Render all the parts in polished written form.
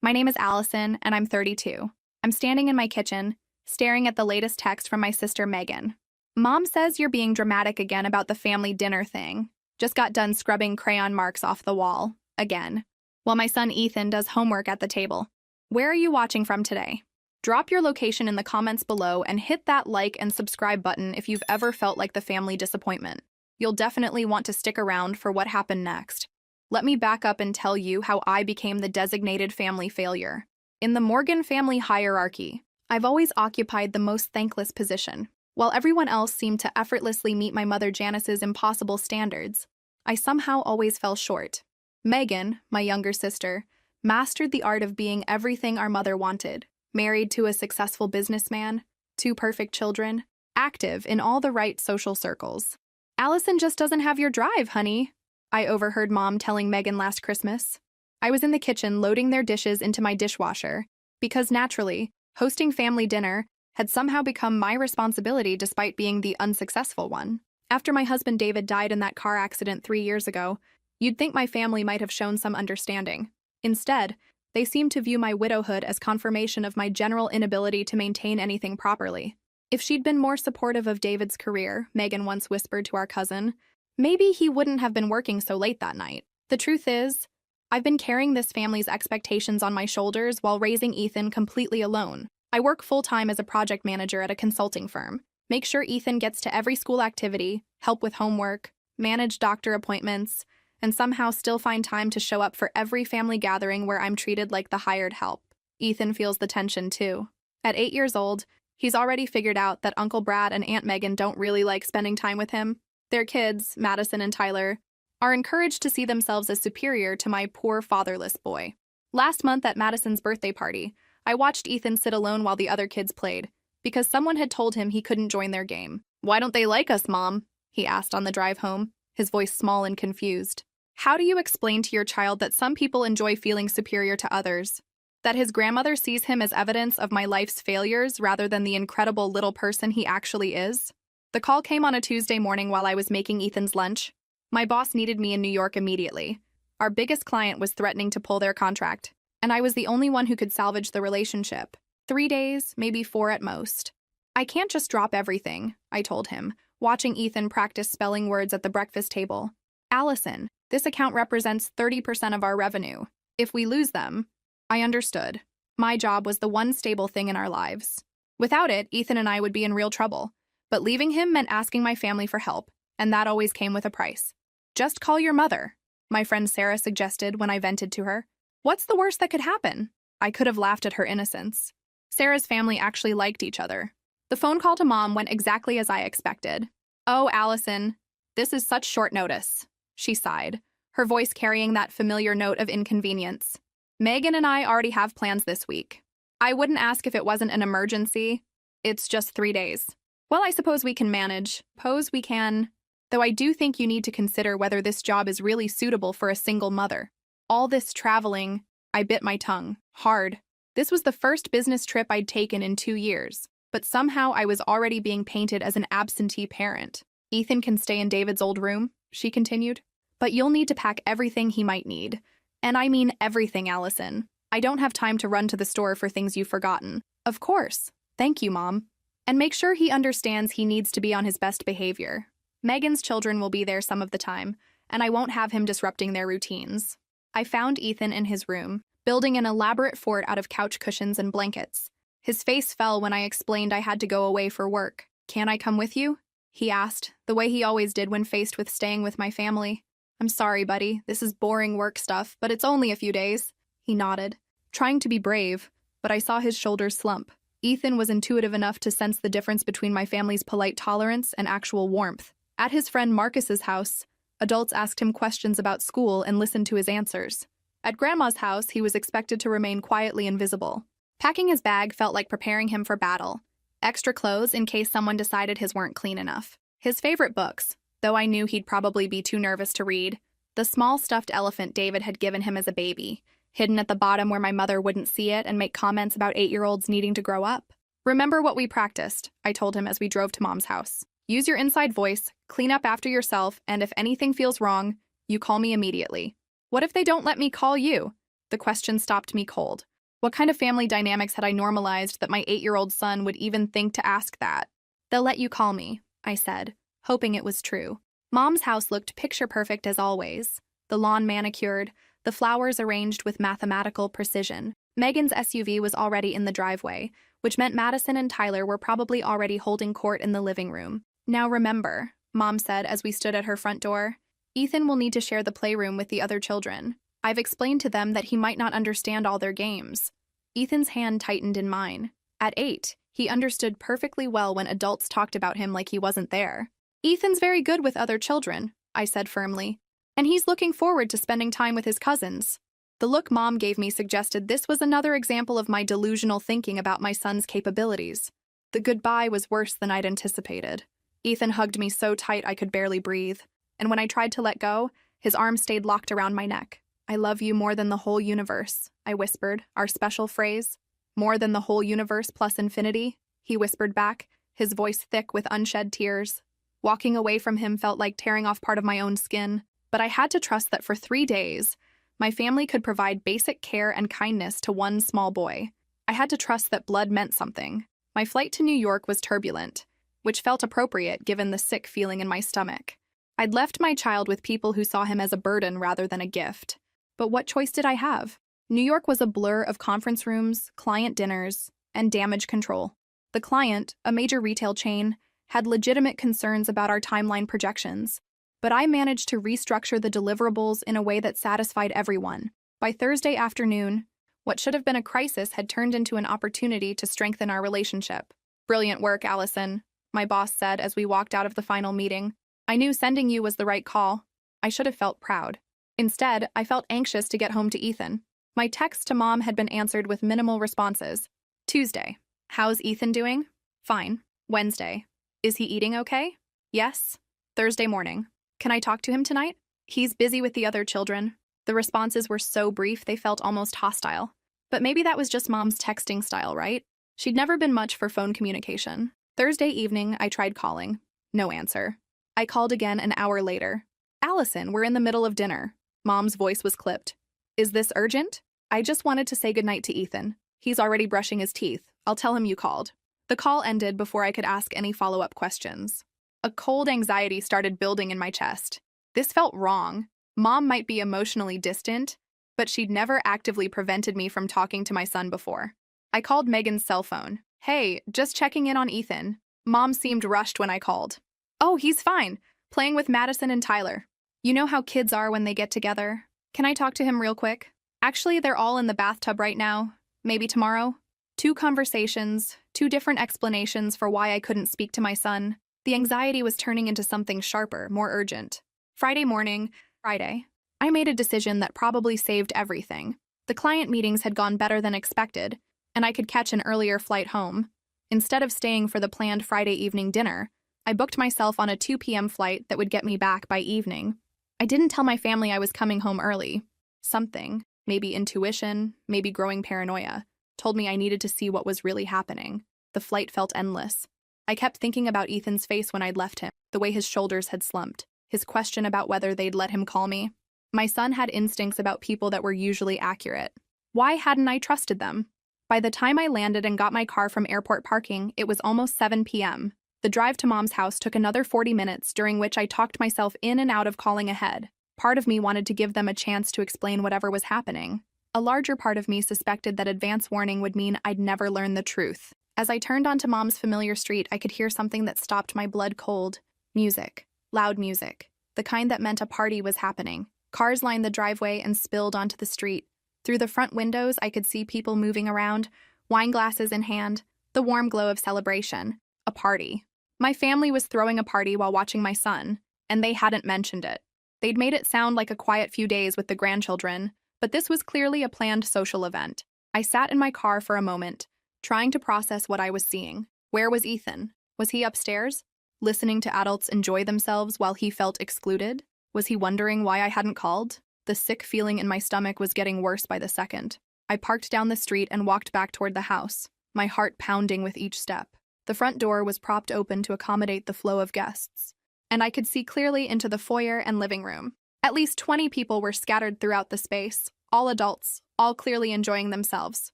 My name is Allison, and I'm 32. I'm standing in my kitchen, staring at the latest text from my sister Megan. Mom says you're being dramatic again about the family dinner thing. Just got done scrubbing crayon marks off the wall. Again. While my son Ethan does homework at the table. Where are you watching from today? Drop your location in the comments below and hit that like and subscribe button if you've ever felt like the family disappointment. You'll definitely want to stick around for what happened next. Let me back up and tell you how I became the designated family failure. In the Morgan family hierarchy, I've always occupied the most thankless position. While everyone else seemed to effortlessly meet my mother Janice's impossible standards, I somehow always fell short. Megan, my younger sister, mastered the art of being everything our mother wanted. Married to a successful businessman, 2 perfect children, active in all the right social circles. Allison just doesn't have your drive, honey, I overheard Mom telling Megan last Christmas. I was in the kitchen loading their dishes into my dishwasher, because naturally, hosting family dinner had somehow become my responsibility despite being the unsuccessful one. After my husband David died in that car accident 3 years ago, you'd think my family might have shown some understanding. Instead, they seemed to view my widowhood as confirmation of my general inability to maintain anything properly. If she'd been more supportive of David's career, Megan once whispered to our cousin, maybe he wouldn't have been working so late that night. The truth is, I've been carrying this family's expectations on my shoulders while raising Ethan completely alone. I work full-time as a project manager at a consulting firm, make sure Ethan gets to every school activity, help with homework, manage doctor appointments, and somehow still find time to show up for every family gathering where I'm treated like the hired help. Ethan feels the tension too. At 8 years old, he's already figured out that Uncle Brad and Aunt Megan don't really like spending time with him. Their kids, Madison and Tyler, are encouraged to see themselves as superior to my poor fatherless boy. Last month at Madison's birthday party, I watched Ethan sit alone while the other kids played, because someone had told him he couldn't join their game. "Why don't they like us, Mom?" he asked on the drive home, his voice small and confused. How do you explain to your child that some people enjoy feeling superior to others? That his grandmother sees him as evidence of my life's failures rather than the incredible little person he actually is? The call came on a Tuesday morning while I was making Ethan's lunch. My boss needed me in New York immediately. Our biggest client was threatening to pull their contract, and I was the only one who could salvage the relationship. 3 days, maybe 4 at most. I can't just drop everything, I told him, watching Ethan practice spelling words at the breakfast table. Allison, this account represents 30% of our revenue. If we lose them, I understood. My job was the one stable thing in our lives. Without it, Ethan and I would be in real trouble. But leaving him meant asking my family for help, and that always came with a price. Just call your mother, my friend Sarah suggested when I vented to her. What's the worst that could happen? I could have laughed at her innocence. Sarah's family actually liked each other. The phone call to Mom went exactly as I expected. "Oh, Allison, this is such short notice," she sighed, her voice carrying that familiar note of inconvenience. "Megan and I already have plans this week. I wouldn't ask if it wasn't an emergency. It's just 3 days. Well, I suppose we can manage. Suppose we can. Though I do think you need to consider whether this job is really suitable for a single mother. All this traveling," I bit my tongue, hard. This was the first business trip I'd taken in 2 years, but somehow I was already being painted as an absentee parent. "Ethan can stay in David's old room," she continued. "But you'll need to pack everything he might need. And I mean everything, Allison. I don't have time to run to the store for things you've forgotten." "Of course. Thank you, Mom. And make sure he understands he needs to be on his best behavior. Megan's children will be there some of the time, and I won't have him disrupting their routines." I found Ethan in his room, building an elaborate fort out of couch cushions and blankets. His face fell when I explained I had to go away for work. "Can I come with you?" he asked, the way he always did when faced with staying with my family. "I'm sorry, buddy. This is boring work stuff, but it's only a few days." He nodded, trying to be brave, but I saw his shoulders slump. Ethan was intuitive enough to sense the difference between my family's polite tolerance and actual warmth. At his friend Marcus's house, adults asked him questions about school and listened to his answers. At Grandma's house, he was expected to remain quietly invisible. Packing his bag felt like preparing him for battle. Extra clothes in case someone decided his weren't clean enough. His favorite books, though I knew he'd probably be too nervous to read, the small stuffed elephant David had given him as a baby, hidden at the bottom where my mother wouldn't see it and make comments about 8-year-olds needing to grow up. "Remember what we practiced," I told him as we drove to Mom's house. "Use your inside voice, clean up after yourself, and if anything feels wrong, you call me immediately." "What if they don't let me call you?" The question stopped me cold. What kind of family dynamics had I normalized that my 8-year-old son would even think to ask that? "They'll let you call me," I said, hoping it was true. Mom's house looked picture-perfect as always. The lawn manicured, the flowers arranged with mathematical precision. Megan's SUV was already in the driveway, which meant Madison and Tyler were probably already holding court in the living room. "Now remember," Mom said as we stood at her front door, "Ethan will need to share the playroom with the other children. I've explained to them that he might not understand all their games." Ethan's hand tightened in mine. At 8, he understood perfectly well when adults talked about him like he wasn't there. "Ethan's very good with other children," I said firmly, "and he's looking forward to spending time with his cousins." The look Mom gave me suggested this was another example of my delusional thinking about my son's capabilities. The goodbye was worse than I'd anticipated. Ethan hugged me so tight I could barely breathe, and when I tried to let go, his arm stayed locked around my neck. "I love you more than the whole universe," I whispered, our special phrase. "More than the whole universe plus infinity," he whispered back, his voice thick with unshed tears. Walking away from him felt like tearing off part of my own skin, but I had to trust that for 3 days, my family could provide basic care and kindness to one small boy. I had to trust that blood meant something. My flight to New York was turbulent, which felt appropriate given the sick feeling in my stomach. I'd left my child with people who saw him as a burden rather than a gift. But what choice did I have? New York was a blur of conference rooms, client dinners, and damage control. The client, a major retail chain, had legitimate concerns about our timeline projections, but I managed to restructure the deliverables in a way that satisfied everyone. By Thursday afternoon, what should have been a crisis had turned into an opportunity to strengthen our relationship. "Brilliant work, Allison," my boss said as we walked out of the final meeting. "I knew sending you was the right call." I should have felt proud. Instead, I felt anxious to get home to Ethan. My text to Mom had been answered with minimal responses. Tuesday. "How's Ethan doing?" "Fine." Wednesday. "Is he eating okay?" "Yes." Thursday morning. "Can I talk to him tonight?" "He's busy with the other children." The responses were so brief they felt almost hostile. But maybe that was just Mom's texting style, right? She'd never been much for phone communication. Thursday evening, I tried calling. No answer. I called again an hour later. "Allison, we're in the middle of dinner." Mom's voice was clipped. "Is this urgent?" "I just wanted to say goodnight to Ethan. He's already brushing his teeth. I'll tell him you called." The call ended before I could ask any follow-up questions. A cold anxiety started building in my chest. This felt wrong. Mom might be emotionally distant, but she'd never actively prevented me from talking to my son before. I called Megan's cell phone. "Hey, just checking in on Ethan." Mom seemed rushed when I called. "Oh, he's fine, playing with Madison and Tyler. You know how kids are when they get together. Can I talk to him real quick?" "Actually, they're all in the bathtub right now. Maybe tomorrow." 2 conversations, 2 different explanations for why I couldn't speak to my son. The anxiety was turning into something sharper, more urgent. Friday morning, I made a decision that probably saved everything. The client meetings had gone better than expected, and I could catch an earlier flight home. Instead of staying for the planned Friday evening dinner, I booked myself on a 2 p.m. flight that would get me back by evening. I didn't tell my family I was coming home early. Something, maybe intuition, maybe growing paranoia, told me I needed to see what was really happening. The flight felt endless. I kept thinking about Ethan's face when I'd left him, the way his shoulders had slumped, his question about whether they'd let him call me. My son had instincts about people that were usually accurate. Why hadn't I trusted them? By the time I landed and got my car from airport parking, it was almost 7 p.m. The drive to Mom's house took another 40 minutes, during which I talked myself in and out of calling ahead. Part of me wanted to give them a chance to explain whatever was happening. A larger part of me suspected that advance warning would mean I'd never learn the truth. As I turned onto Mom's familiar street, I could hear something that stopped my blood cold. Music. Loud music. The kind that meant a party was happening. Cars lined the driveway and spilled onto the street. Through the front windows, I could see people moving around, wine glasses in hand, the warm glow of celebration. A party. My family was throwing a party while watching my son, and they hadn't mentioned it. They'd made it sound like a quiet few days with the grandchildren, but this was clearly a planned social event. I sat in my car for a moment, trying to process what I was seeing. Where was Ethan? Was he upstairs, listening to adults enjoy themselves while he felt excluded? Was he wondering why I hadn't called? The sick feeling in my stomach was getting worse by the second. I parked down the street and walked back toward the house, my heart pounding with each step. The front door was propped open to accommodate the flow of guests, and I could see clearly into the foyer and living room. At least 20 people were scattered throughout the space, all adults, all clearly enjoying themselves.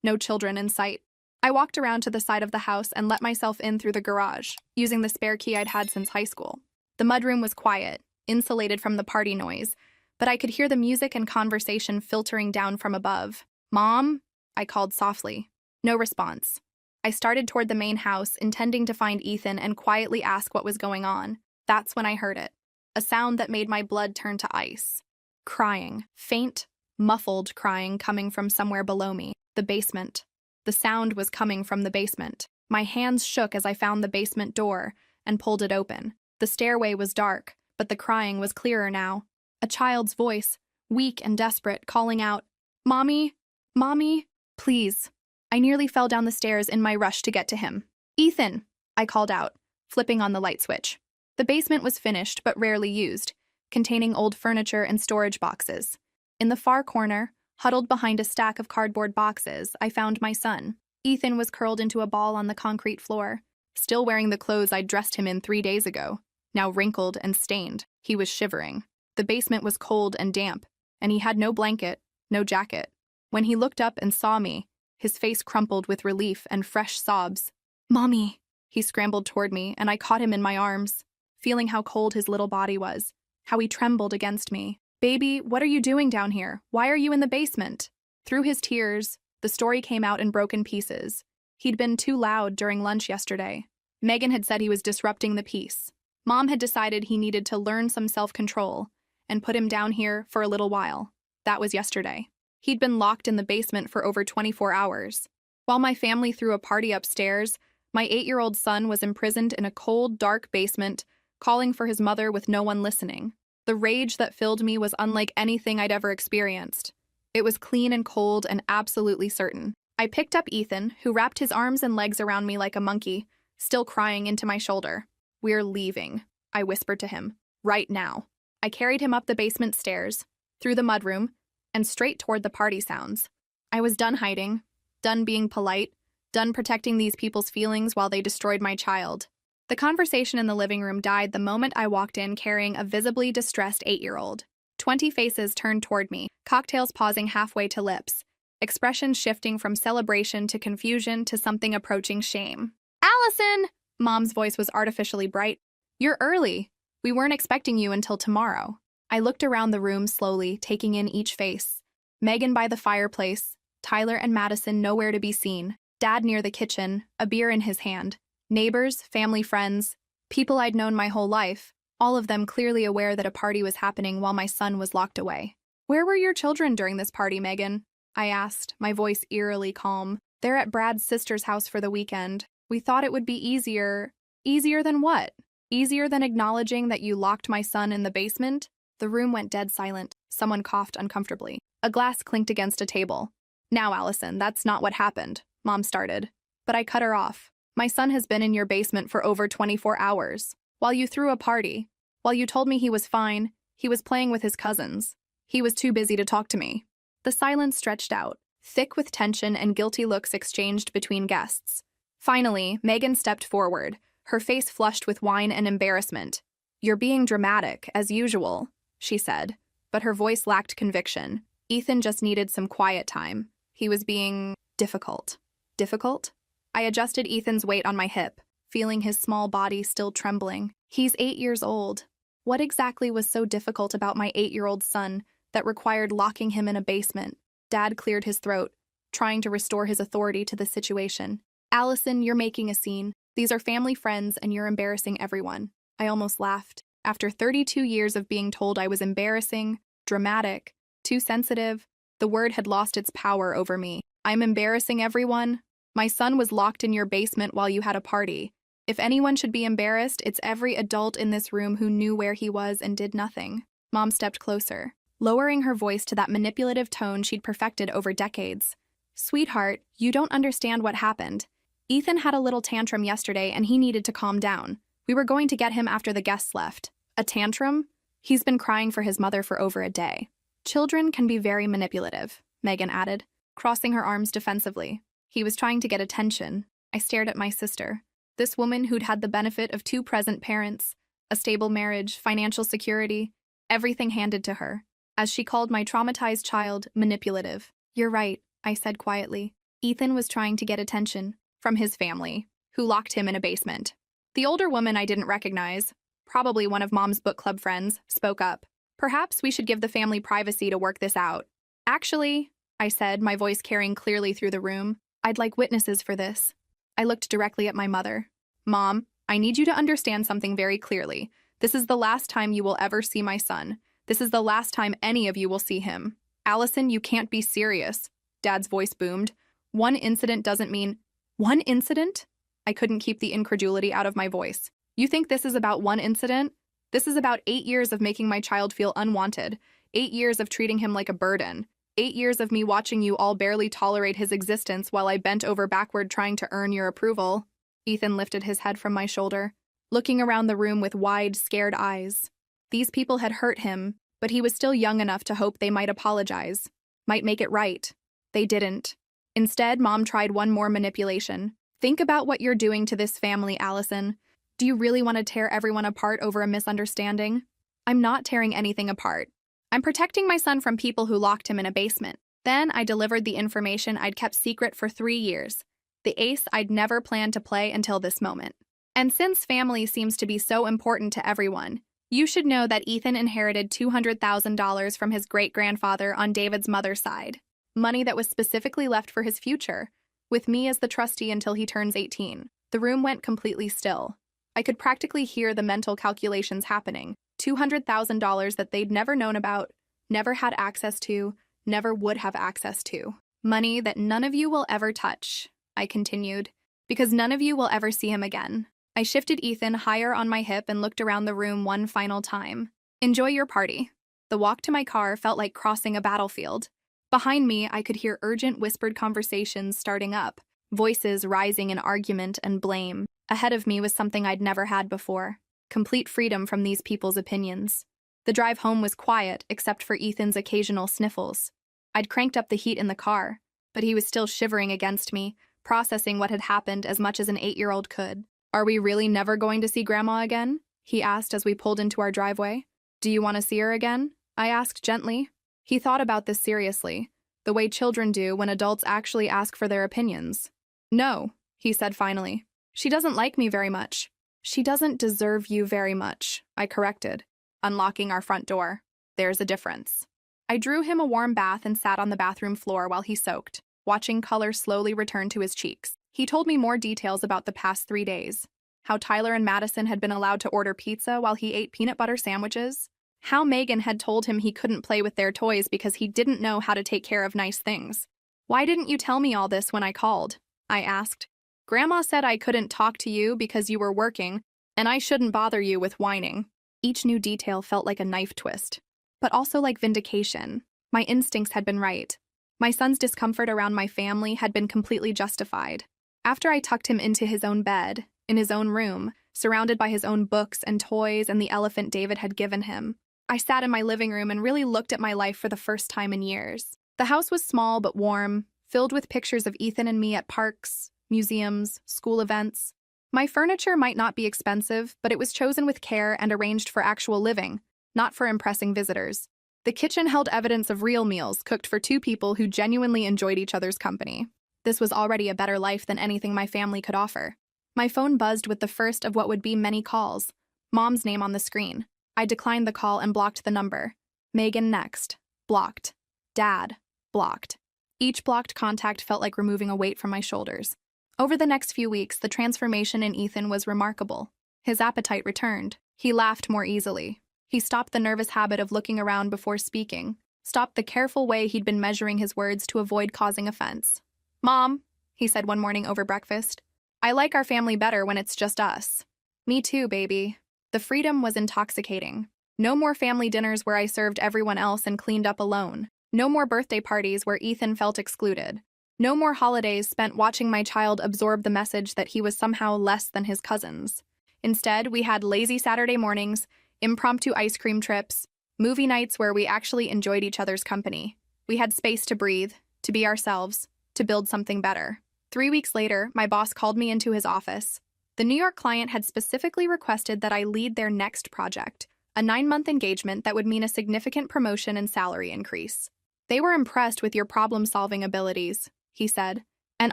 No children in sight. I walked around to the side of the house and let myself in through the garage, using the spare key I'd had since high school. The mudroom was quiet, insulated from the party noise, but I could hear the music and conversation filtering down from above. "Mom?" I called softly. No response. I started toward the main house, intending to find Ethan and quietly ask what was going on. That's when I heard it. A sound that made my blood turn to ice. Crying. Faint, muffled crying coming from somewhere below me. The basement. The sound was coming from the basement. My hands shook as I found the basement door and pulled it open. The stairway was dark, but the crying was clearer now. A child's voice, weak and desperate, calling out, "Mommy, Mommy, please." I nearly fell down the stairs in my rush to get to him. "Ethan," I called out, flipping on the light switch. The basement was finished but rarely used, containing old furniture and storage boxes. In the far corner, huddled behind a stack of cardboard boxes, I found my son. Ethan was curled into a ball on the concrete floor, still wearing the clothes I'd dressed him in 3 days ago, now wrinkled and stained. He was shivering. The basement was cold and damp, and he had no blanket, no jacket. When he looked up and saw me, his face crumpled with relief and fresh sobs. "Mommy!" He scrambled toward me, and I caught him in my arms, feeling how cold his little body was, how he trembled against me. "Baby, what are you doing down here? Why are you in the basement?" Through his tears, the story came out in broken pieces. He'd been too loud during lunch yesterday. Megan had said he was disrupting the peace. Mom had decided he needed to learn some self-control and put him down here for a little while. That was yesterday. He'd been locked in the basement for over 24 hours. While my family threw a party upstairs, my 8-year-old son was imprisoned in a cold, dark basement, calling for his mother with no one listening. The rage that filled me was unlike anything I'd ever experienced. It was clean and cold and absolutely certain. I picked up Ethan, who wrapped his arms and legs around me like a monkey, still crying into my shoulder. "We're leaving," I whispered to him. "Right now." I carried him up the basement stairs, through the mudroom, and straight toward the party sounds. I was done hiding, done being polite, done protecting these people's feelings while they destroyed my child. The conversation in the living room died the moment I walked in carrying a visibly distressed 8-year-old. 20 faces turned toward me, cocktails pausing halfway to lips, expressions shifting from celebration to confusion to something approaching shame. "Allison!" Mom's voice was artificially bright. "You're early. We weren't expecting you until tomorrow." I looked around the room slowly, taking in each face. Megan by the fireplace, Tyler and Madison nowhere to be seen, Dad near the kitchen, a beer in his hand. Neighbors, family friends, people I'd known my whole life, all of them clearly aware that a party was happening while my son was locked away. "Where were your children during this party, Megan?" I asked, my voice eerily calm. "They're at Brad's sister's house for the weekend. We thought it would be easier." "Easier than what? Easier than acknowledging that you locked my son in the basement?" The room went dead silent. Someone coughed uncomfortably. A glass clinked against a table. "Now, Allison, that's not what happened," Mom started. But I cut her off. "My son has been in your basement for over 24 hours. While you threw a party, while you told me he was fine, he was playing with his cousins. He was too busy to talk to me." The silence stretched out, thick with tension and guilty looks exchanged between guests. Finally, Megan stepped forward, her face flushed with wine and embarrassment. "You're being dramatic, as usual," she said, but her voice lacked conviction. Ethan just needed some quiet time. He was being difficult. Difficult? I adjusted Ethan's weight on my hip, feeling his small body still trembling. He's 8 years old. What exactly was so difficult about my 8-year-old son that required locking him in a basement? Dad cleared his throat, trying to restore his authority to the situation. "Allison, you're making a scene. These are family friends and you're embarrassing everyone." I almost laughed. After 32 years of being told I was embarrassing, dramatic, too sensitive, the word had lost its power over me. "I'm embarrassing everyone? My son was locked in your basement while you had a party. If anyone should be embarrassed, it's every adult in this room who knew where he was and did nothing." Mom stepped closer, lowering her voice to that manipulative tone she'd perfected over decades. "Sweetheart, you don't understand what happened. Ethan had a little tantrum yesterday and he needed to calm down. We were going to get him after the guests left." "A tantrum?" "He's been crying for his mother for over a day." "Children can be very manipulative," Megan added, crossing her arms defensively. "He was trying to get attention." I stared at my sister. This woman who'd had the benefit of 2 present parents, a stable marriage, financial security, everything handed to her, as she called my traumatized child manipulative. "You're right," I said quietly. Ethan was trying to get attention from his family, who locked him in a basement. The older woman I didn't recognize, probably one of Mom's book club friends, spoke up. Perhaps we should give the family privacy to work this out. Actually, I said, my voice carrying clearly through the room, I'd like witnesses for this. I looked directly at my mother. Mom, I need you to understand something very clearly. This is the last time you will ever see my son. This is the last time any of you will see him. Allison, you can't be serious. Dad's voice boomed. One incident doesn't mean... One incident? I couldn't keep the incredulity out of my voice. You think this is about one incident? This is about 8 years of making my child feel unwanted, 8 years of treating him like a burden, 8 years of me watching you all barely tolerate his existence while I bent over backward trying to earn your approval. Ethan lifted his head from my shoulder, looking around the room with wide, scared eyes. These people had hurt him, but he was still young enough to hope they might apologize, might make it right. They didn't. Instead, Mom tried one more manipulation. Think about what you're doing to this family, Allison. Do you really want to tear everyone apart over a misunderstanding? I'm not tearing anything apart. I'm protecting my son from people who locked him in a basement. Then I delivered the information I'd kept secret for 3 years, the ace I'd never planned to play until this moment. And since family seems to be so important to everyone, you should know that Ethan inherited $200,000 from his great-grandfather on David's mother's side, money that was specifically left for his future, with me as the trustee until he turns 18. The room went completely still. I could practically hear the mental calculations happening. $200,000 that they'd never known about, never had access to, never would have access to. Money that none of you will ever touch, I continued, because none of you will ever see him again. I shifted Ethan higher on my hip and looked around the room one final time. Enjoy your party. The walk to my car felt like crossing a battlefield. Behind me, I could hear urgent whispered conversations starting up, voices rising in argument and blame. Ahead of me was something I'd never had before, complete freedom from these people's opinions. The drive home was quiet, except for Ethan's occasional sniffles. I'd cranked up the heat in the car, but he was still shivering against me, processing what had happened as much as an 8-year-old could. Are we really never going to see Grandma again? He asked as we pulled into our driveway. Do you want to see her again? I asked gently. He thought about this seriously, the way children do when adults actually ask for their opinions. No, he said finally. She doesn't like me very much. She doesn't deserve you very much, I corrected, unlocking our front door. There's a difference. I drew him a warm bath and sat on the bathroom floor while he soaked, watching color slowly return to his cheeks. He told me more details about the past 3 days, how Tyler and Madison had been allowed to order pizza while he ate peanut butter sandwiches, how Megan had told him he couldn't play with their toys because he didn't know how to take care of nice things. Why didn't you tell me all this when I called? I asked. Grandma said I couldn't talk to you because you were working, and I shouldn't bother you with whining. Each new detail felt like a knife twist, but also like vindication. My instincts had been right. My son's discomfort around my family had been completely justified. After I tucked him into his own bed, in his own room, surrounded by his own books and toys and the elephant David had given him, I sat in my living room and really looked at my life for the first time in years. The house was small but warm, filled with pictures of Ethan and me at parks, museums, school events. My furniture might not be expensive, but it was chosen with care and arranged for actual living, not for impressing visitors. The kitchen held evidence of real meals cooked for 2 people who genuinely enjoyed each other's company. This was already a better life than anything my family could offer. My phone buzzed with the first of what would be many calls, Mom's name on the screen. I declined the call and blocked the number. Megan next. Blocked. Dad. Blocked. Each blocked contact felt like removing a weight from my shoulders. Over the next few weeks, the transformation in Ethan was remarkable. His appetite returned. He laughed more easily. He stopped the nervous habit of looking around before speaking, stopped the careful way he'd been measuring his words to avoid causing offense. Mom, he said one morning over breakfast, I like our family better when it's just us. Me too, baby. The freedom was intoxicating. No more family dinners where I served everyone else and cleaned up alone. No more birthday parties where Ethan felt excluded. No more holidays spent watching my child absorb the message that he was somehow less than his cousins. Instead, we had lazy Saturday mornings, impromptu ice cream trips, movie nights where we actually enjoyed each other's company. We had space to breathe, to be ourselves, to build something better. 3 weeks later, my boss called me into his office. The New York client had specifically requested that I lead their next project, a 9-month engagement that would mean a significant promotion and salary increase. They were impressed with your problem-solving abilities, he said, And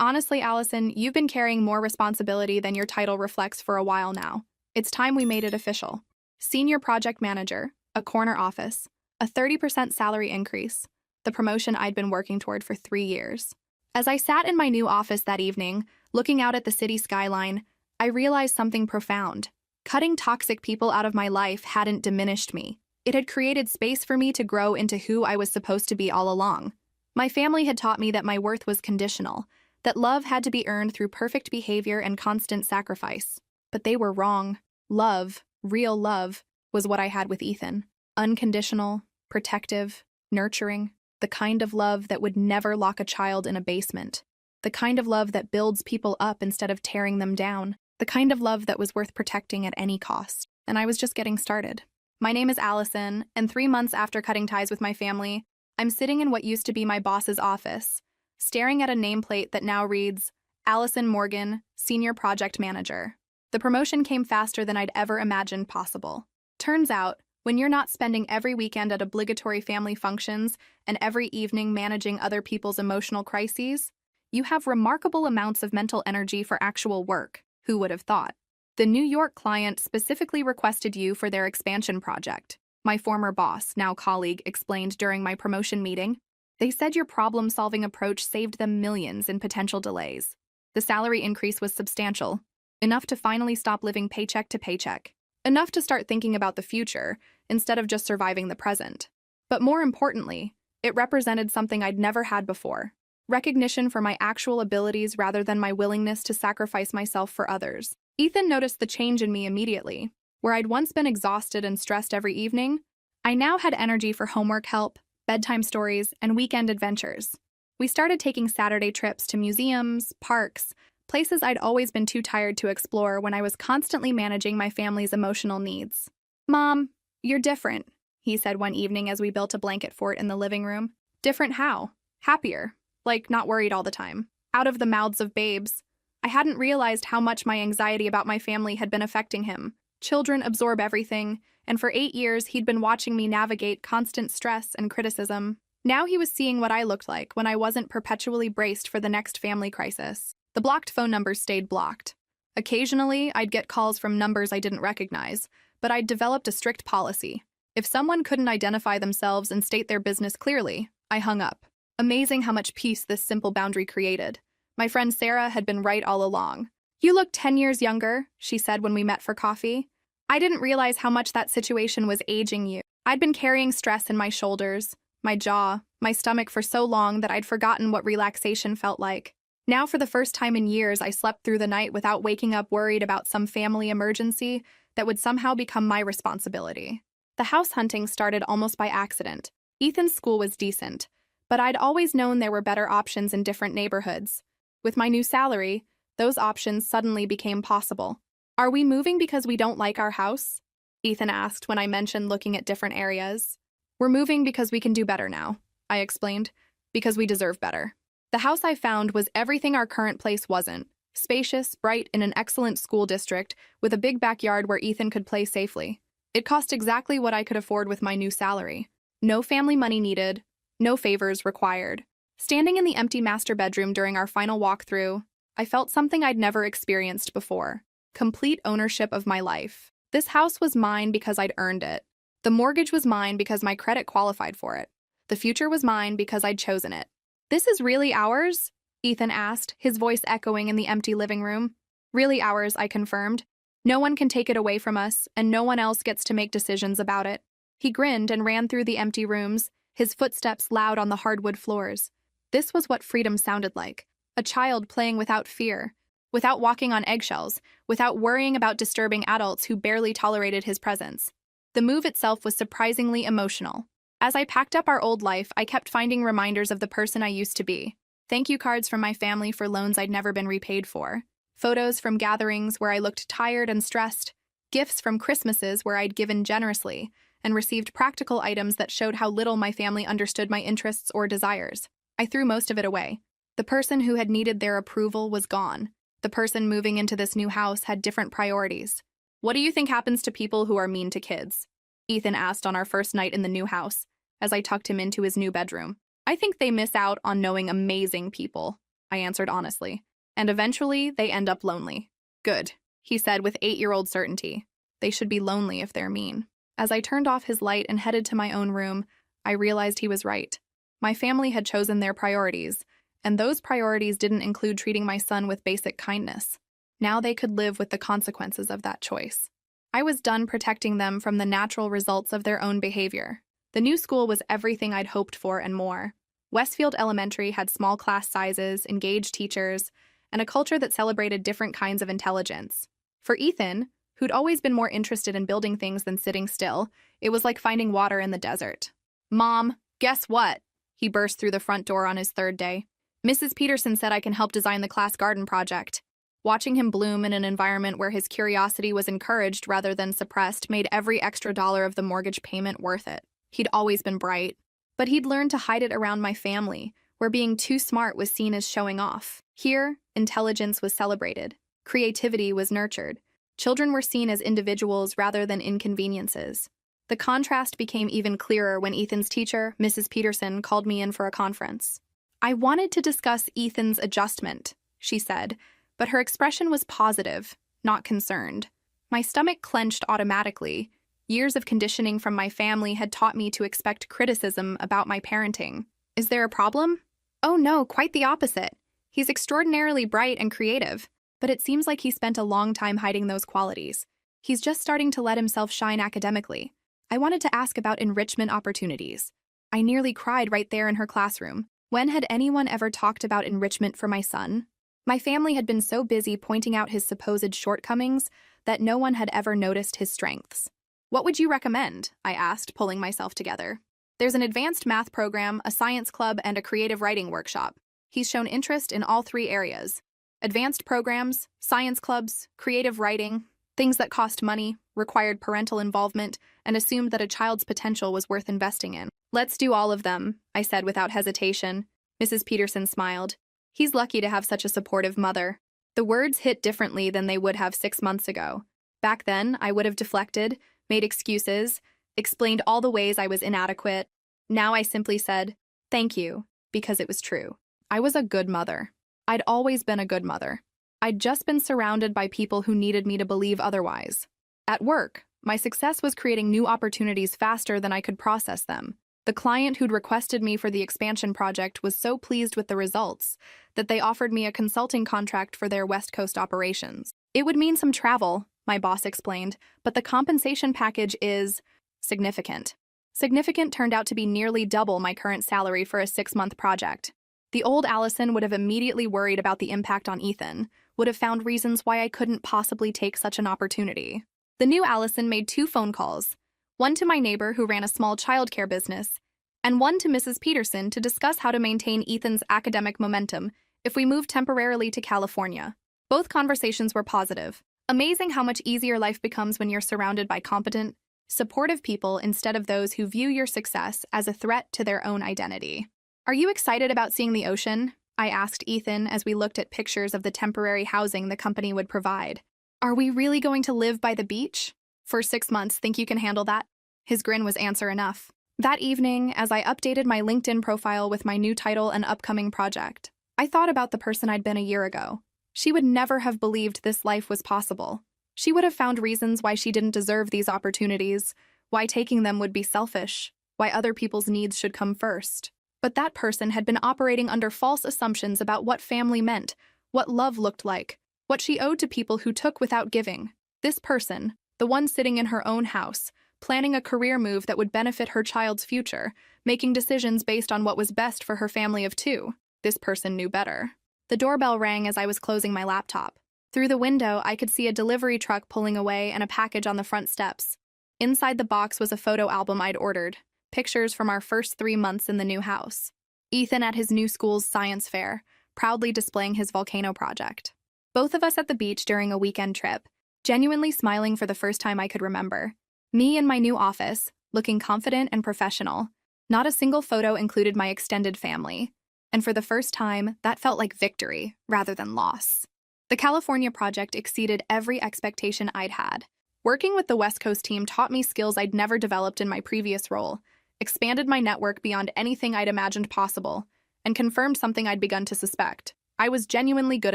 honestly, Allison, you've been carrying more responsibility than your title reflects for a while now. It's time we made it official. Senior project manager, a corner office, a 30% salary increase, the promotion I'd been working toward for 3 years. As I sat in my new office that evening, looking out at the city skyline, I realized something profound. Cutting toxic people out of my life hadn't diminished me. It had created space for me to grow into who I was supposed to be all along. My family had taught me that my worth was conditional, that love had to be earned through perfect behavior and constant sacrifice. But they were wrong. Love, real love, was what I had with Ethan. Unconditional, protective, nurturing, the kind of love that would never lock a child in a basement. The kind of love that builds people up instead of tearing them down. The kind of love that was worth protecting at any cost. And I was just getting started. My name is Allison, and 3 months after cutting ties with my family, I'm sitting in what used to be my boss's office, staring at a nameplate that now reads, Allison Morgan, Senior Project Manager. The promotion came faster than I'd ever imagined possible. Turns out, when you're not spending every weekend at obligatory family functions and every evening managing other people's emotional crises, you have remarkable amounts of mental energy for actual work. Who would have thought? The New York client specifically requested you for their expansion project. My former boss, now colleague, explained during my promotion meeting. They said your problem-solving approach saved them millions in potential delays. The salary increase was substantial, enough to finally stop living paycheck to paycheck, enough to start thinking about the future instead of just surviving the present. But more importantly, it represented something I'd never had before. Recognition for my actual abilities rather than my willingness to sacrifice myself for others. Ethan noticed the change in me immediately. Where I'd once been exhausted and stressed every evening, I now had energy for homework help, bedtime stories, and weekend adventures. We started taking Saturday trips to museums, parks, places I'd always been too tired to explore when I was constantly managing my family's emotional needs. Mom, you're different, he said one evening as we built a blanket fort in the living room. Different how? Happier. Like, not worried all the time. Out of the mouths of babes. I hadn't realized how much my anxiety about my family had been affecting him. Children absorb everything, and for 8 years he'd been watching me navigate constant stress and criticism. Now he was seeing what I looked like when I wasn't perpetually braced for the next family crisis. The blocked phone numbers stayed blocked. Occasionally, I'd get calls from numbers I didn't recognize, but I'd developed a strict policy. If someone couldn't identify themselves and state their business clearly, I hung up. Amazing how much peace this simple boundary created. My friend Sarah had been right all along. You look 10 years younger, she said when we met for coffee. I didn't realize how much that situation was aging you. I'd been carrying stress in my shoulders, my jaw, my stomach for so long that I'd forgotten what relaxation felt like. Now, for the first time in years, I slept through the night without waking up worried about some family emergency that would somehow become my responsibility. The house hunting started almost by accident. Ethan's school was decent, but I'd always known there were better options in different neighborhoods. With my new salary, those options suddenly became possible. Are we moving because we don't like our house? Ethan asked when I mentioned looking at different areas. We're moving because we can do better now, I explained, because we deserve better. The house I found was everything our current place wasn't. Spacious, bright, in an excellent school district, with a big backyard where Ethan could play safely. It cost exactly what I could afford with my new salary. No family money needed, no favors required. Standing in the empty master bedroom during our final walkthrough, I felt something I'd never experienced before. Complete ownership of my life. This house was mine because I'd earned it. The mortgage was mine because my credit qualified for it. The future was mine because I'd chosen it. This is really ours? Ethan asked, his voice echoing in the empty living room. Really ours, I confirmed. No one can take it away from us, and no one else gets to make decisions about it. He grinned and ran through the empty rooms, his footsteps loud on the hardwood floors. This was what freedom sounded like. A child playing without fear, without walking on eggshells, without worrying about disturbing adults who barely tolerated his presence. The move itself was surprisingly emotional. As I packed up our old life, I kept finding reminders of the person I used to be. Thank you cards from my family for loans I'd never been repaid for. Photos from gatherings where I looked tired and stressed. Gifts from Christmases where I'd given generously and received practical items that showed how little my family understood my interests or desires. I threw most of it away. The person who had needed their approval was gone. The person moving into this new house had different priorities. What do you think happens to people who are mean to kids? Ethan asked on our first night in the new house, as I tucked him into his new bedroom. I think they miss out on knowing amazing people. I answered honestly. And eventually, they end up lonely. Good, he said with 8-year-old certainty. They should be lonely if they're mean. As I turned off his light and headed to my own room, I realized he was right. My family had chosen their priorities, and those priorities didn't include treating my son with basic kindness. Now they could live with the consequences of that choice. I was done protecting them from the natural results of their own behavior. The new school was everything I'd hoped for and more. Westfield Elementary had small class sizes, engaged teachers, and a culture that celebrated different kinds of intelligence. For Ethan, who'd always been more interested in building things than sitting still, it was like finding water in the desert. "Mom, guess what?" He burst through the front door on his 3rd day. "Mrs. Peterson said I can help design the class garden project." Watching him bloom in an environment where his curiosity was encouraged rather than suppressed made every extra dollar of the mortgage payment worth it. He'd always been bright, but he'd learned to hide it around my family, where being too smart was seen as showing off. Here, intelligence was celebrated. Creativity was nurtured. Children were seen as individuals rather than inconveniences. The contrast became even clearer when Ethan's teacher, Mrs. Peterson, called me in for a conference. "I wanted to discuss Ethan's adjustment," she said, but her expression was positive, not concerned. My stomach clenched automatically. Years of conditioning from my family had taught me to expect criticism about my parenting. "Is there a problem?" "Oh no, quite the opposite. He's extraordinarily bright and creative, but it seems like he spent a long time hiding those qualities. He's just starting to let himself shine academically. I wanted to ask about enrichment opportunities." I nearly cried right there in her classroom. When had anyone ever talked about enrichment for my son? My family had been so busy pointing out his supposed shortcomings that no one had ever noticed his strengths. "What would you recommend?" I asked, pulling myself together. "There's an advanced math program, a science club, and a creative writing workshop. He's shown interest in all 3 areas. Advanced programs, science clubs, creative writing, things that cost money, required parental involvement, and assumed that a child's potential was worth investing in." "Let's do all of them," I said without hesitation. Mrs. Peterson smiled. "He's lucky to have such a supportive mother." The words hit differently than they would have 6 months ago. Back then, I would have deflected, made excuses, explained all the ways I was inadequate. Now I simply said, "Thank you," because it was true. I was a good mother. I'd always been a good mother. I'd just been surrounded by people who needed me to believe otherwise. At work, my success was creating new opportunities faster than I could process them. The client who'd requested me for the expansion project was so pleased with the results that they offered me a consulting contract for their West Coast operations. "It would mean some travel," my boss explained, "but the compensation package is significant." Significant turned out to be nearly double my current salary for a 6-month project. The old Allison would have immediately worried about the impact on Ethan, would have found reasons why I couldn't possibly take such an opportunity. The new Allison made 2 phone calls, one to my neighbor who ran a small childcare business, and one to Mrs. Peterson to discuss how to maintain Ethan's academic momentum if we moved temporarily to California. Both conversations were positive. Amazing how much easier life becomes when you're surrounded by competent, supportive people instead of those who view your success as a threat to their own identity. "Are you excited about seeing the ocean?" I asked Ethan as we looked at pictures of the temporary housing the company would provide. "Are we really going to live by the beach?" "For 6 months, think you can handle that?" His grin was answer enough. That evening, as I updated my LinkedIn profile with my new title and upcoming project, I thought about the person I'd been a year ago. She would never have believed this life was possible. She would have found reasons why she didn't deserve these opportunities, why taking them would be selfish, why other people's needs should come first. But that person had been operating under false assumptions about what family meant, what love looked like, what she owed to people who took without giving. This person, the one sitting in her own house, planning a career move that would benefit her child's future, making decisions based on what was best for her family of 2. This person knew better. The doorbell rang as I was closing my laptop. Through the window, I could see a delivery truck pulling away and a package on the front steps. Inside the box was a photo album I'd ordered, pictures from our first 3 months in the new house. Ethan at his new school's science fair, proudly displaying his volcano project. Both of us at the beach during a weekend trip, genuinely smiling for the first time I could remember. Me in my new office, looking confident and professional. Not a single photo included my extended family. And for the first time, that felt like victory rather than loss. The California project exceeded every expectation I'd had. Working with the West Coast team taught me skills I'd never developed in my previous role, expanded my network beyond anything I'd imagined possible, and confirmed something I'd begun to suspect. I was genuinely good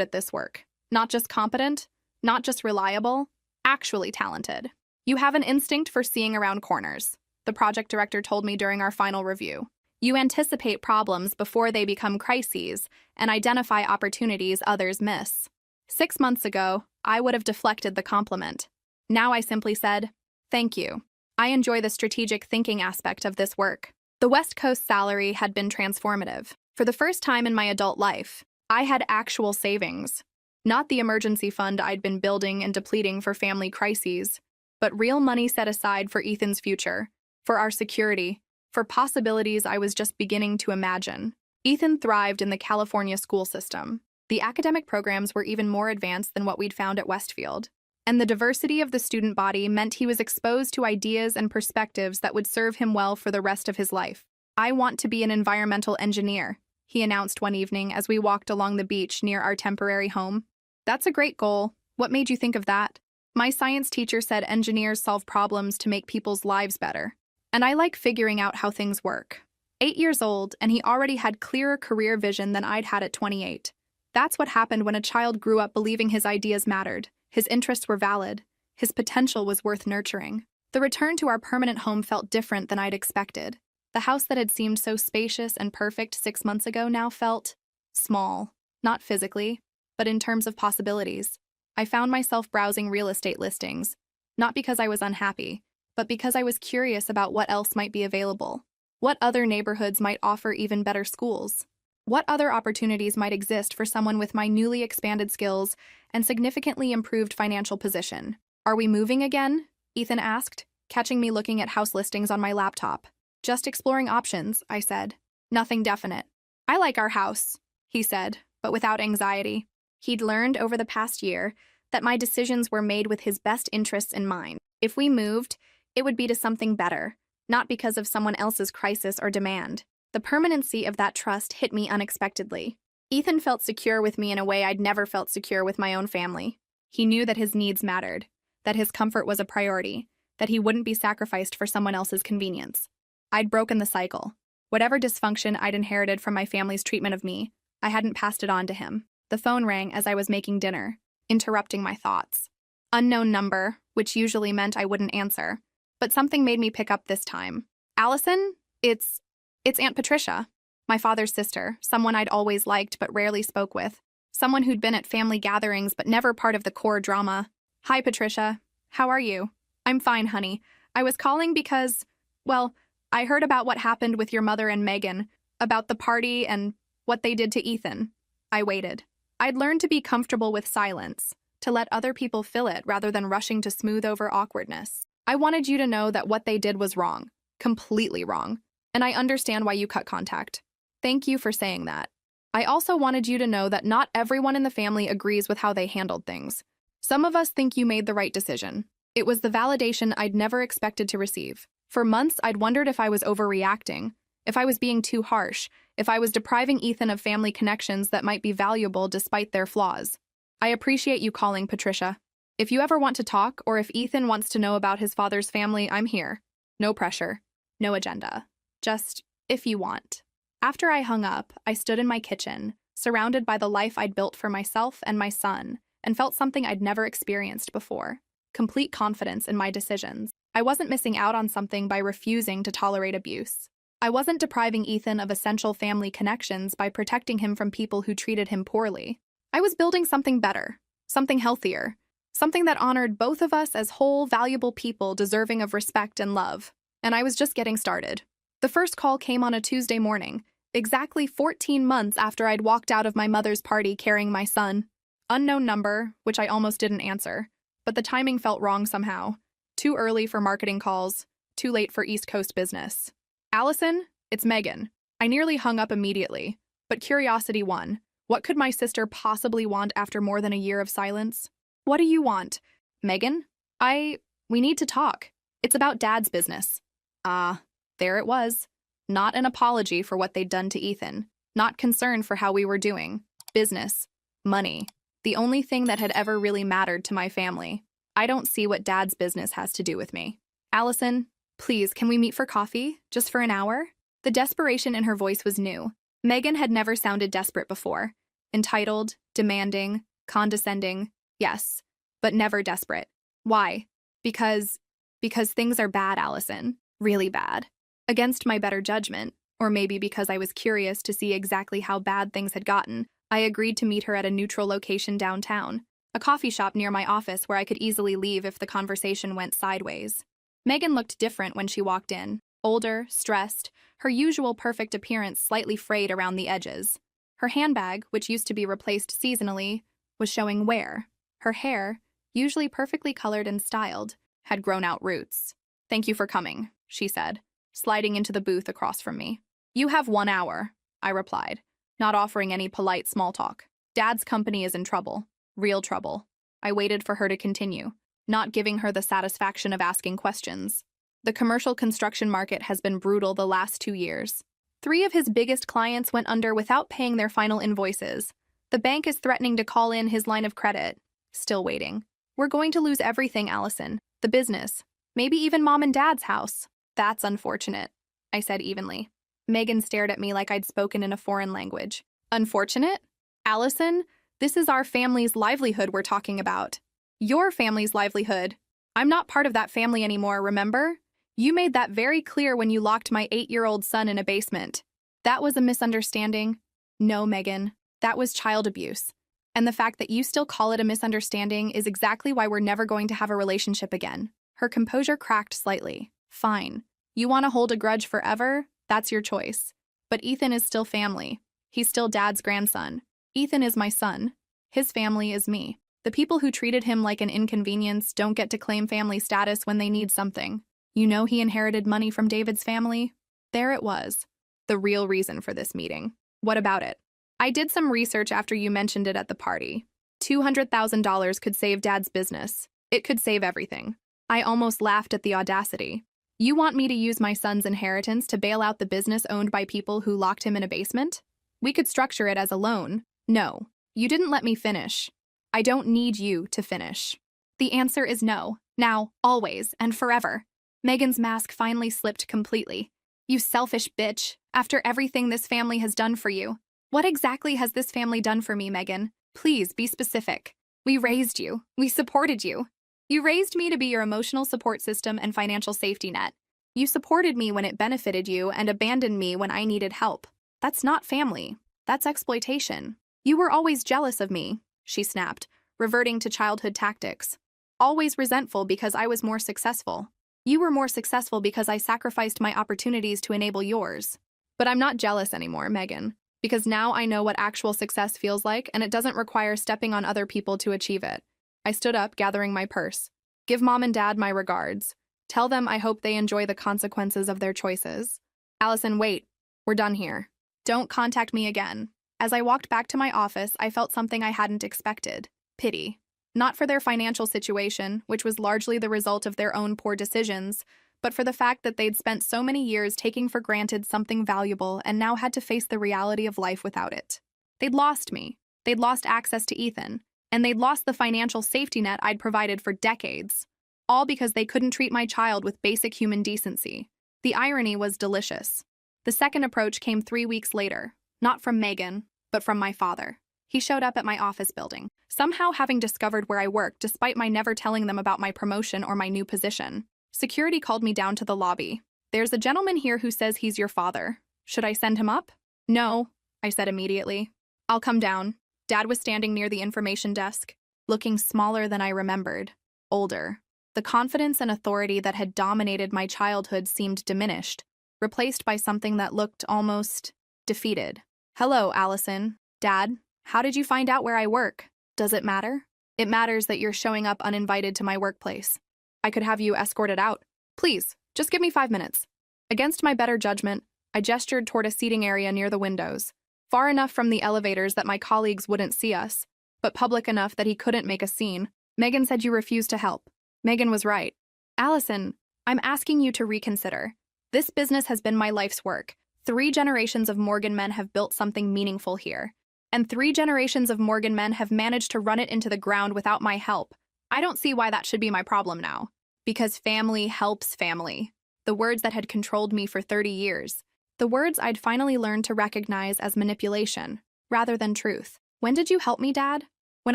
at this work. Not just competent, not just reliable, actually talented. You have an instinct for seeing around corners, the project director told me during our final review. You anticipate problems before they become crises and identify opportunities others miss. 6 months ago, I would have deflected the compliment. Now I simply said, thank you. I enjoy the strategic thinking aspect of this work. The West Coast salary had been transformative. For the first time in my adult life, I had actual savings. Not the emergency fund I'd been building and depleting for family crises, but real money set aside for Ethan's future, for our security, for possibilities I was just beginning to imagine. Ethan thrived in the California school system. The academic programs were even more advanced than what we'd found at Westfield. And the diversity of the student body meant he was exposed to ideas and perspectives that would serve him well for the rest of his life. I want to be an environmental engineer, he announced one evening as we walked along the beach near our temporary home. That's a great goal. What made you think of that? My science teacher said engineers solve problems to make people's lives better. And I like figuring out how things work. 8 years old, and he already had clearer career vision than I'd had at 28. That's what happened when a child grew up believing his ideas mattered, his interests were valid, his potential was worth nurturing. The return to our permanent home felt different than I'd expected. The house that had seemed so spacious and perfect 6 months ago now felt small, not physically, but in terms of possibilities. I found myself browsing real estate listings, not because I was unhappy, but because I was curious about what else might be available. What other neighborhoods might offer even better schools? What other opportunities might exist for someone with my newly expanded skills and significantly improved financial position? Are we moving again? Ethan asked, catching me looking at house listings on my laptop. Just exploring options, I said. Nothing definite. I like our house, he said, but without anxiety. He'd learned over the past year that my decisions were made with his best interests in mind. If we moved, it would be to something better, not because of someone else's crisis or demand. The permanency of that trust hit me unexpectedly. Ethan felt secure with me in a way I'd never felt secure with my own family. He knew that his needs mattered, that his comfort was a priority, that he wouldn't be sacrificed for someone else's convenience. I'd broken the cycle. Whatever dysfunction I'd inherited from my family's treatment of me, I hadn't passed it on to him. The phone rang as I was making dinner, interrupting my thoughts. Unknown number, which usually meant I wouldn't answer, but something made me pick up this time. Allison? It's Aunt Patricia, my father's sister, someone I'd always liked but rarely spoke with, someone who'd been at family gatherings but never part of the core drama. Hi, Patricia. How are you? I'm fine, honey. I was calling because, well, I heard about what happened with your mother and Megan, about the party and what they did to Ethan. I waited. I'd learned to be comfortable with silence, to let other people fill it rather than rushing to smooth over awkwardness. I wanted you to know that what they did was wrong, completely wrong, and I understand why you cut contact. Thank you for saying that. I also wanted you to know that not everyone in the family agrees with how they handled things. Some of us think you made the right decision. It was the validation I'd never expected to receive. For months, I'd wondered if I was overreacting, if I was being too harsh, if I was depriving Ethan of family connections that might be valuable despite their flaws. I appreciate you calling, Patricia. If you ever want to talk, or if Ethan wants to know about his father's family, I'm here. No pressure. No agenda. Just, if you want. After I hung up, I stood in my kitchen, surrounded by the life I'd built for myself and my son, and felt something I'd never experienced before. Complete confidence in my decisions. I wasn't missing out on something by refusing to tolerate abuse. I wasn't depriving Ethan of essential family connections by protecting him from people who treated him poorly. I was building something better, something healthier, something that honored both of us as whole, valuable people deserving of respect and love. And I was just getting started. The first call came on a Tuesday morning, exactly 14 months after I'd walked out of my mother's party carrying my son. Unknown number, which I almost didn't answer, but the timing felt wrong somehow. Too early for marketing calls, too late for East Coast business. Allison, it's Megan. I nearly hung up immediately, but curiosity won. What could my sister possibly want after more than a year of silence? What do you want? Megan? We need to talk. It's about Dad's business. There it was. Not an apology for what they'd done to Ethan. Not concern for how we were doing. Business. Money. The only thing that had ever really mattered to my family. I don't see what Dad's business has to do with me. Allison, please, can we meet for coffee? Just for an hour? The desperation in her voice was new. Megan had never sounded desperate before. Entitled, demanding, condescending, yes, but never desperate. Why? Because things are bad, Allison. Really bad. Against my better judgment, or maybe because I was curious to see exactly how bad things had gotten, I agreed to meet her at a neutral location downtown, a coffee shop near my office where I could easily leave if the conversation went sideways. Megan looked different when she walked in, older, stressed, her usual perfect appearance slightly frayed around the edges. Her handbag, which used to be replaced seasonally, was showing wear. Her hair, usually perfectly colored and styled, had grown out roots. "Thank you for coming," she said, sliding into the booth across from me. "You have 1 hour," I replied, not offering any polite small talk. "Dad's company is in trouble. Real trouble." I waited for her to continue, not giving her the satisfaction of asking questions. "The commercial construction market has been brutal the last 2 years. 3 of his biggest clients went under without paying their final invoices. The bank is threatening to call in his line of credit." Still waiting. "We're going to lose everything, Allison. The business. Maybe even Mom and Dad's house." "That's unfortunate," I said evenly. Megan stared at me like I'd spoken in a foreign language. "Unfortunate? Allison, this is our family's livelihood we're talking about. Your family's livelihood. I'm not part of that family anymore, remember? You made that very clear when you locked my 8-year-old son in a basement. That was a misunderstanding." "No, Megan. That was child abuse. And the fact that you still call it a misunderstanding is exactly why we're never going to have a relationship again." Her composure cracked slightly. "Fine. You want to hold a grudge forever? That's your choice. But Ethan is still family. He's still Dad's grandson. Ethan is my son. His family is me. The people who treated him like an inconvenience don't get to claim family status when they need something. You know he inherited money from David's family?" There it was. The real reason for this meeting. "What about it?" "I did some research after you mentioned it at the party. $200,000 could save Dad's business. It could save everything." I almost laughed at the audacity. "You want me to use my son's inheritance to bail out the business owned by people who locked him in a basement? We could structure it as a loan." "No. You didn't let me finish. I don't need you to finish." "The answer is no. Now, always, and forever." Megan's mask finally slipped completely. "You selfish bitch. After everything this family has done for you." "What exactly has this family done for me, Megan? Please be specific." "We raised you. We supported you. You raised me to be your emotional support system and financial safety net. You supported me when it benefited you and abandoned me when I needed help. That's not family. That's exploitation. You were always jealous of me," she snapped, reverting to childhood tactics. "Always resentful because I was more successful. You were more successful because I sacrificed my opportunities to enable yours. But I'm not jealous anymore, Megan, because now I know what actual success feels like and it doesn't require stepping on other people to achieve it." I stood up, gathering my purse. "Give Mom and Dad my regards. Tell them I hope they enjoy the consequences of their choices." "Allison, wait. We're done here. Don't contact me again." As I walked back to my office, I felt something I hadn't expected. Pity. Not for their financial situation, which was largely the result of their own poor decisions, but for the fact that they'd spent so many years taking for granted something valuable and now had to face the reality of life without it. They'd lost me. They'd lost access to Ethan. And they'd lost the financial safety net I'd provided for decades. All because they couldn't treat my child with basic human decency. The irony was delicious. The second approach came 3 weeks later, not from Megan, but from my father. He showed up at my office building, somehow having discovered where I worked despite my never telling them about my promotion or my new position. Security called me down to the lobby. "There's a gentleman here who says he's your father. Should I send him up?" "No," I said immediately. "I'll come down." Dad was standing near the information desk, looking smaller than I remembered, older. The confidence and authority that had dominated my childhood seemed diminished, replaced by something that looked almost defeated. "Hello, Allison. Dad, how did you find out where I work? Does it matter?" "It matters that you're showing up uninvited to my workplace. I could have you escorted out. Please, just give me 5 minutes." Against my better judgment, I gestured toward a seating area near the windows, far enough from the elevators that my colleagues wouldn't see us, but public enough that he couldn't make a scene. "Megan said you refused to help." Megan was right. "Allison, I'm asking you to reconsider. This business has been my life's work. 3 generations of Morgan men have built something meaningful here. And 3 generations of Morgan men have managed to run it into the ground without my help. I don't see why that should be my problem now. Because family helps family." The words that had controlled me for 30 years. The words I'd finally learned to recognize as manipulation, rather than truth. When did you help me, Dad? When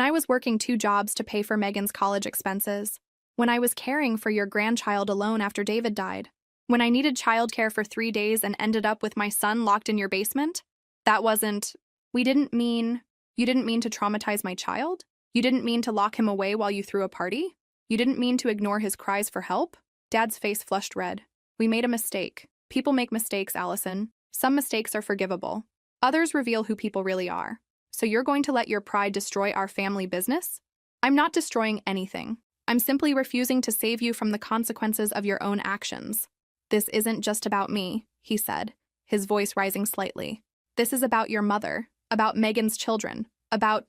I was working 2 jobs to pay for Megan's college expenses. When I was caring for your grandchild alone after David died. When I needed childcare for 3 days and ended up with my son locked in your basement? That wasn't... You didn't mean to traumatize my child? You didn't mean to lock him away while you threw a party? You didn't mean to ignore his cries for help? Dad's face flushed red. We made a mistake. People make mistakes, Allison. Some mistakes are forgivable. Others reveal who people really are. So you're going to let your pride destroy our family business? I'm not destroying anything. I'm simply refusing to save you from the consequences of your own actions. This isn't just about me, he said, his voice rising slightly. This is about your mother, about Megan's children, about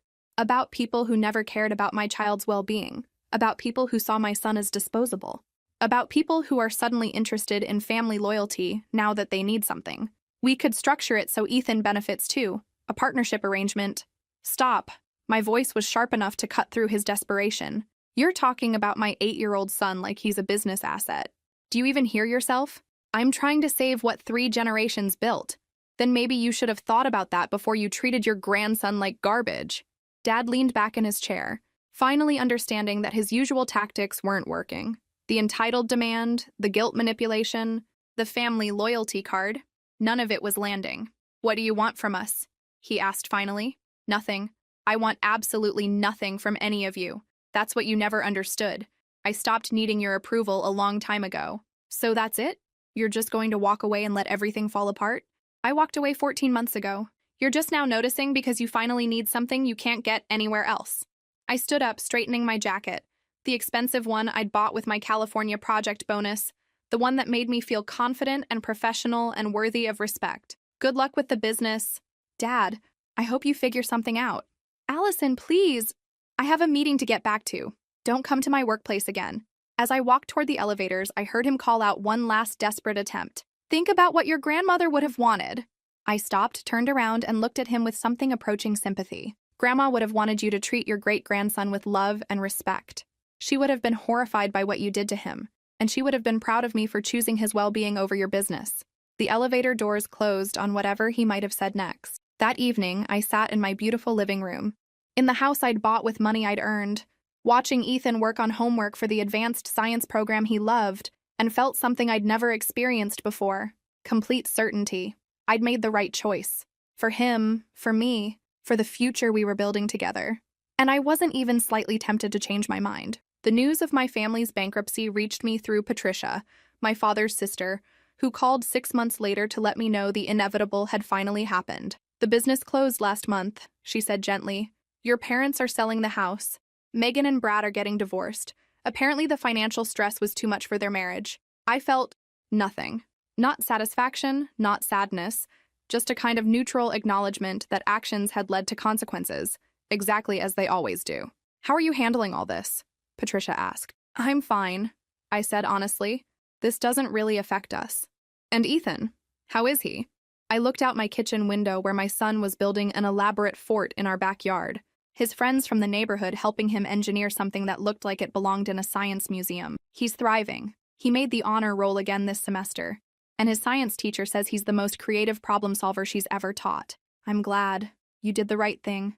people who never cared about my child's well-being, about people who saw my son as disposable, about people who are suddenly interested in family loyalty now that they need something. We could structure it so Ethan benefits too, a partnership arrangement. Stop. My voice was sharp enough to cut through his desperation. You're talking about my 8-year-old son like he's a business asset. Do you even hear yourself? I'm trying to save what 3 generations built. Then maybe you should have thought about that before you treated your grandson like garbage. Dad leaned back in his chair, finally understanding that his usual tactics weren't working. The entitled demand, the guilt manipulation, the family loyalty card, none of it was landing. What do you want from us? He asked finally. Nothing. I want absolutely nothing from any of you. That's what you never understood. I stopped needing your approval a long time ago. So that's it? You're just going to walk away and let everything fall apart? I walked away 14 months ago. You're just now noticing because you finally need something you can't get anywhere else. I stood up, straightening my jacket. The expensive one I'd bought with my California project bonus. The one that made me feel confident and professional and worthy of respect. Good luck with the business. Dad, I hope you figure something out. Allison, please. I have a meeting to get back to. Don't come to my workplace again. As I walked toward the elevators, I heard him call out one last desperate attempt. Think about what your grandmother would have wanted. I stopped, turned around, and looked at him with something approaching sympathy. Grandma would have wanted you to treat your great-grandson with love and respect. She would have been horrified by what you did to him, and she would have been proud of me for choosing his well-being over your business. The elevator doors closed on whatever he might have said next. That evening, I sat in my beautiful living room, in the house I'd bought with money I'd earned, watching Ethan work on homework for the advanced science program he loved, and felt something I'd never experienced before. Complete certainty. I'd made the right choice. For him, for me, for the future we were building together. And I wasn't even slightly tempted to change my mind. The news of my family's bankruptcy reached me through Patricia, my father's sister, who called 6 months later to let me know the inevitable had finally happened. The business closed last month, she said gently. Your parents are selling the house. Megan and Brad are getting divorced. Apparently the financial stress was too much for their marriage. I felt nothing. Not satisfaction, not sadness, just a kind of neutral acknowledgement that actions had led to consequences, exactly as they always do. How are you handling all this? Patricia asked. I'm fine, I said honestly. This doesn't really affect us. And Ethan, how is he? I looked out my kitchen window where my son was building an elaborate fort in our backyard, his friends from the neighborhood helping him engineer something that looked like it belonged in a science museum. He's thriving. He made the honor roll again this semester, and his science teacher says he's the most creative problem solver she's ever taught. I'm glad. You did the right thing,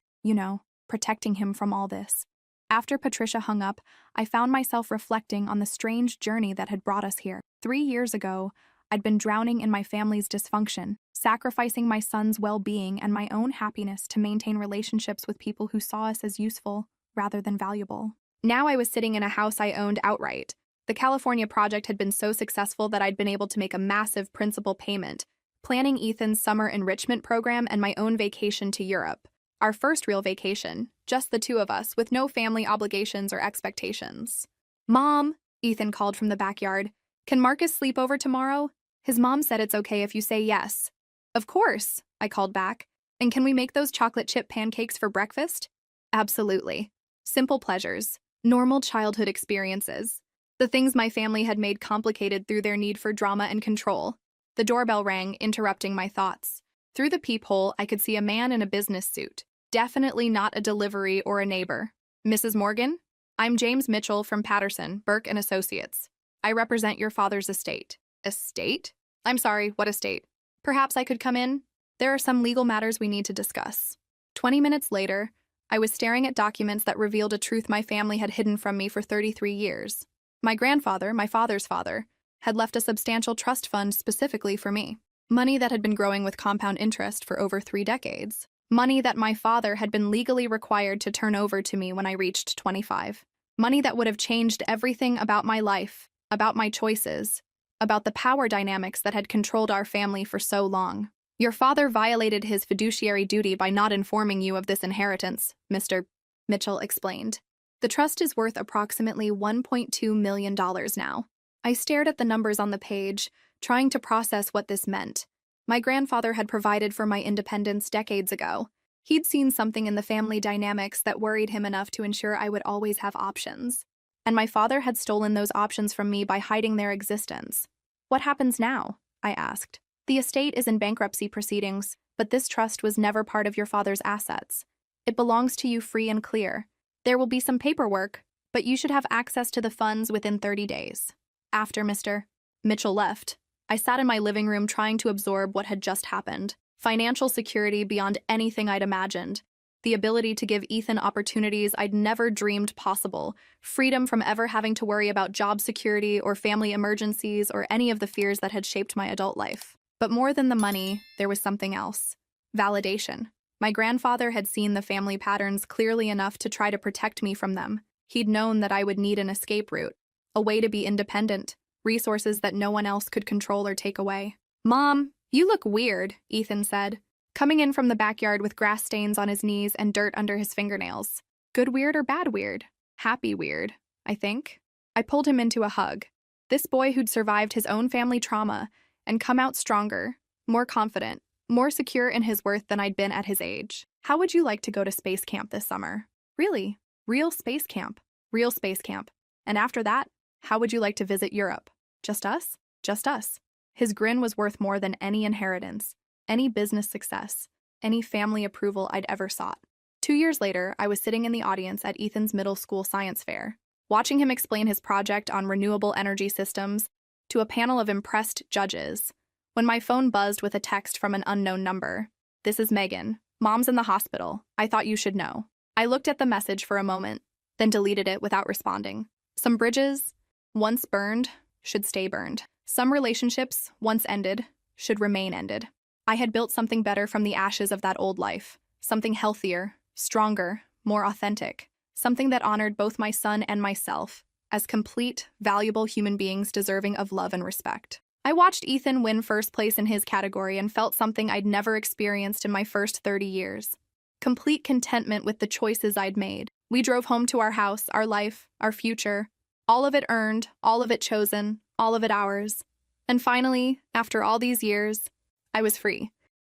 protecting him from all this. After Patricia hung up, I found myself reflecting on the strange journey that had brought us here. 3 years ago, I'd been drowning in my family's dysfunction, sacrificing my son's well-being and my own happiness to maintain relationships with people who saw us as useful rather than valuable. Now I was sitting in a house I owned outright. The California project had been so successful that I'd been able to make a massive principal payment, planning Ethan's summer enrichment program and my own vacation to Europe. Our first real vacation, just the 2 of us, with no family obligations or expectations. Mom, Ethan called from the backyard, can Marcus sleep over tomorrow? His mom said it's okay if you say yes. Of course, I called back. And can we make those chocolate chip pancakes for breakfast? Absolutely. Simple pleasures, normal childhood experiences. The things my family had made complicated through their need for drama and control. The doorbell rang, interrupting my thoughts. Through the peephole, I could see a man in a business suit. Definitely not a delivery or a neighbor. Mrs. Morgan? I'm James Mitchell from Patterson, Burke & Associates. I represent your father's estate. Estate? I'm sorry, what estate? Perhaps I could come in? There are some legal matters we need to discuss. 20 minutes later, I was staring at documents that revealed a truth my family had hidden from me for 33 years. My grandfather, my father's father, had left a substantial trust fund specifically for me. Money that had been growing with compound interest for over 3 decades. Money that my father had been legally required to turn over to me when I reached 25. Money that would have changed everything about my life, about my choices, about the power dynamics that had controlled our family for so long. Your father violated his fiduciary duty by not informing you of this inheritance, Mr. Mitchell explained. The trust is worth approximately $1.2 million now. I stared at the numbers on the page, trying to process what this meant. My grandfather had provided for my independence decades ago. He'd seen something in the family dynamics that worried him enough to ensure I would always have options. And my father had stolen those options from me by hiding their existence. What happens now? I asked. The estate is in bankruptcy proceedings, but this trust was never part of your father's assets. It belongs to you free and clear. There will be some paperwork, but you should have access to the funds within 30 days. After Mr. Mitchell left, I sat in my living room trying to absorb what had just happened. Financial security beyond anything I'd imagined. The ability to give Ethan opportunities I'd never dreamed possible. Freedom from ever having to worry about job security or family emergencies or any of the fears that had shaped my adult life. But more than the money, there was something else. Validation. My grandfather had seen the family patterns clearly enough to try to protect me from them. He'd known that I would need an escape route, a way to be independent, resources that no one else could control or take away. "Mom, you look weird," Ethan said, coming in from the backyard with grass stains on his knees and dirt under his fingernails. Good weird or bad weird? Happy weird, I think. I pulled him into a hug. This boy who'd survived his own family trauma and come out stronger, more confident, more secure in his worth than I'd been at his age. How would you like to go to space camp this summer? Really? Real space camp. Real space camp. And after that, how would you like to visit Europe? Just us? Just us. His grin was worth more than any inheritance, any business success, any family approval I'd ever sought. 2 years later, I was sitting in the audience at Ethan's middle school science fair, watching him explain his project on renewable energy systems to a panel of impressed judges, when my phone buzzed with a text from an unknown number. "This is Megan. Mom's in the hospital. I thought you should know." I looked at the message for a moment, then deleted it without responding. Some bridges, once burned, should stay burned. Some relationships, once ended, should remain ended. I had built something better from the ashes of that old life, something healthier, stronger, more authentic, something that honored both my son and myself as complete, valuable human beings deserving of love and respect. I watched Ethan win first place in his category and felt something I'd never experienced in my first 30 years. Complete contentment with the choices I'd made. We drove home to our house, our life, our future. All of it earned, all of it chosen, all of it ours. And finally, after all these years, I was free.